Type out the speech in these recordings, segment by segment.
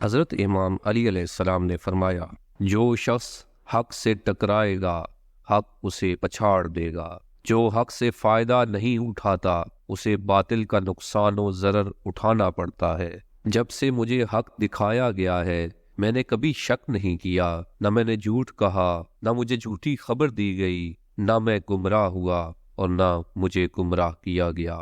حضرت امام علی علیہ السلام نے فرمایا، جو شخص حق سے ٹکرائے گا حق اسے پچھاڑ دے گا، جو حق سے فائدہ نہیں اٹھاتا اسے باطل کا نقصان و ضرر اٹھانا پڑتا ہے۔ جب سے مجھے حق دکھایا گیا ہے میں نے کبھی شک نہیں کیا، نہ میں نے جھوٹ کہا، نہ مجھے جھوٹی خبر دی گئی، نہ میں گمراہ ہوا اور نہ مجھے گمراہ کیا گیا۔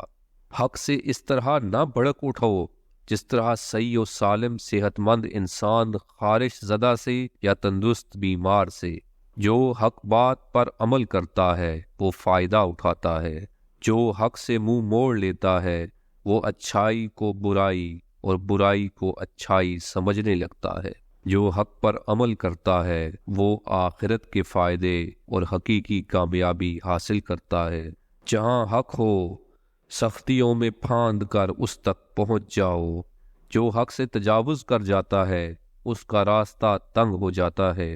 حق سے اس طرح نہ بھڑک اٹھو جس طرح صحیح و سالم صحت مند انسان خارش زدہ سے یا تندرست بیمار سے۔ جو حق بات پر عمل کرتا ہے وہ فائدہ اٹھاتا ہے، جو حق سے منہ موڑ لیتا ہے وہ اچھائی کو برائی اور برائی کو اچھائی سمجھنے لگتا ہے۔ جو حق پر عمل کرتا ہے وہ آخرت کے فائدے اور حقیقی کامیابی حاصل کرتا ہے۔ جہاں حق ہو سختیوں میں پھاند کر اس تک پہنچ جاؤ۔ جو حق سے تجاوز کر جاتا ہے اس کا راستہ تنگ ہو جاتا ہے۔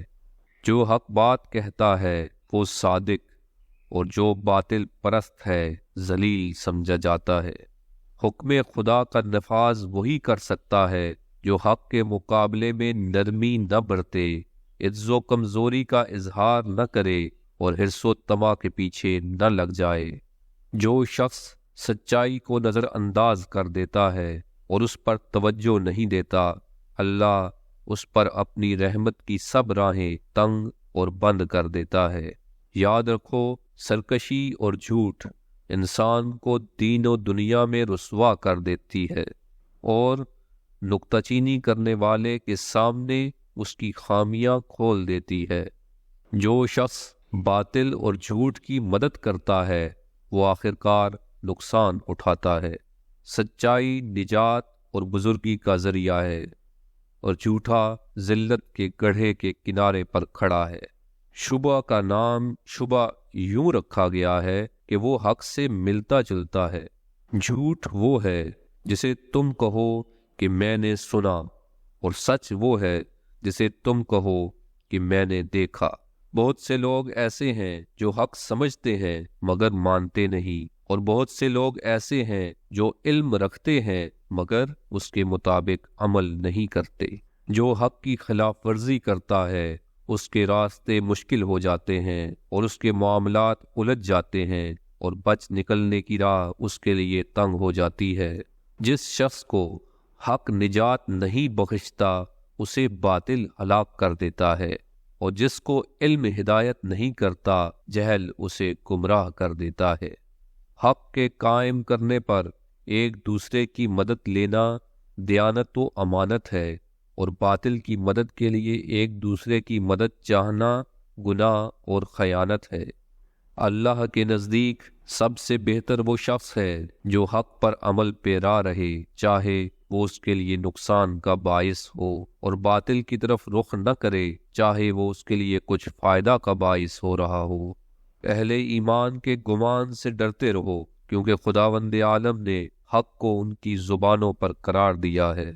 جو حق بات کہتا ہے وہ صادق اور جو باطل پرست ہے ذلیل سمجھا جاتا ہے۔ حکم خدا کا نفاذ وہی کر سکتا ہے جو حق کے مقابلے میں نرمی نہ برتے، عجز و کمزوری کا اظہار نہ کرے اور حرص و طمع کے پیچھے نہ لگ جائے۔ جو شخص سچائی کو نظر انداز کر دیتا ہے اور اس پر توجہ نہیں دیتا، اللہ اس پر اپنی رحمت کی سب راہیں تنگ اور بند کر دیتا ہے۔ یاد رکھو، سرکشی اور جھوٹ انسان کو دین و دنیا میں رسوا کر دیتی ہے اور نکتہ چینی کرنے والے کے سامنے اس کی خامیاں کھول دیتی ہے۔ جو شخص باطل اور جھوٹ کی مدد کرتا ہے وہ آخرکار نقصان اٹھاتا ہے۔ سچائی نجات اور بزرگی کا ذریعہ ہے اور جھوٹا ذلت کے گڑھے کے کنارے پر کھڑا ہے۔ شبہ کا نام شبہ یوں رکھا گیا ہے کہ وہ حق سے ملتا جلتا ہے۔ جھوٹ وہ ہے جسے تم کہو کہ میں نے سنا اور سچ وہ ہے جسے تم کہو کہ میں نے دیکھا۔ بہت سے لوگ ایسے ہیں جو حق سمجھتے ہیں مگر مانتے نہیں، اور بہت سے لوگ ایسے ہیں جو علم رکھتے ہیں مگر اس کے مطابق عمل نہیں کرتے۔ جو حق کی خلاف ورزی کرتا ہے اس کے راستے مشکل ہو جاتے ہیں اور اس کے معاملات الجھ جاتے ہیں اور بچ نکلنے کی راہ اس کے لیے تنگ ہو جاتی ہے۔ جس شخص کو حق نجات نہیں بخشتا اسے باطل ہلاک کر دیتا ہے، اور جس کو علم ہدایت نہیں کرتا جہل اسے گمراہ کر دیتا ہے۔ حق کے قائم کرنے پر ایک دوسرے کی مدد لینا دیانت و امانت ہے، اور باطل کی مدد کے لیے ایک دوسرے کی مدد چاہنا گناہ اور خیانت ہے۔ اللہ کے نزدیک سب سے بہتر وہ شخص ہے جو حق پر عمل پیرا رہے، چاہے وہ اس کے لیے نقصان کا باعث ہو، اور باطل کی طرف رخ نہ کرے چاہے وہ اس کے لیے کچھ فائدہ کا باعث ہو رہا ہو۔ اہل ایمان کے گمان سے ڈرتے رہو، کیونکہ خداوند عالم نے حق کو ان کی زبانوں پر قرار دیا ہے۔